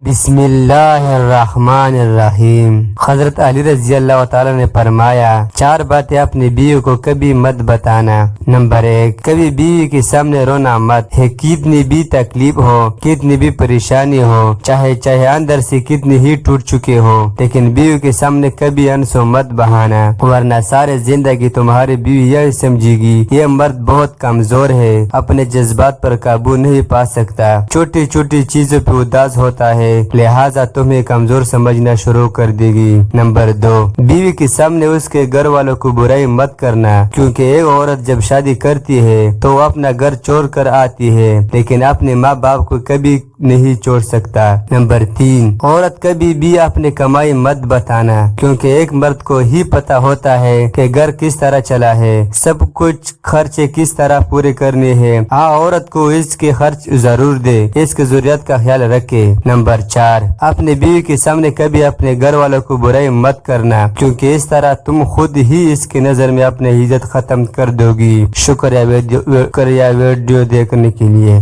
بسم اللہ الرحمن الرحیم۔ حضرت علی رضی اللہ تعالی نے فرمایا، 4 باتیں اپنی بیوی کو کبھی مت بتانا۔ نمبر 1، کبھی بیوی کے سامنے رونا مت ہے، کتنی بھی تکلیف ہو، کتنی بھی پریشانی ہو، چاہے اندر سے کتنی ہی ٹوٹ چکے ہو، لیکن بیوی کے سامنے کبھی آنسو مت بہانا، ورنہ سارے زندگی تمہاری بیوی یہ سمجھے گی یہ مرد بہت کمزور ہے، اپنے جذبات پر قابو نہیں پا سکتا، چھوٹی چھوٹی چیزوں پہ اداس ہوتا ہے، لہٰذا تمہیں کمزور سمجھنا شروع کر دے گی۔ نمبر 2، بیوی کے سامنے اس کے گھر والوں کو برائی مت کرنا، کیونکہ ایک عورت جب شادی کرتی ہے تو وہ اپنا گھر چھوڑ کر آتی ہے، لیکن اپنے ماں باپ کو کبھی نہیں چھوڑ سکتا۔ نمبر 3، عورت کبھی بھی اپنی کمائی مت بتانا، کیونکہ ایک مرد کو ہی پتا ہوتا ہے کہ گھر کس طرح چلا ہے، سب کچھ خرچے کس طرح پورے کرنے ہیں۔ عورت کو اس کے خرچ ضرور دے، اس کی ضرورت کا خیال رکھے۔ نمبر 4، اپنے بیوی کے سامنے کبھی اپنے گھر والوں کو برائی مت کرنا، کیونکہ اس طرح تم خود ہی اس کی نظر میں اپنی عزت ختم کر دو گی۔ شکریہ ویڈیو دیکھنے کے لیے۔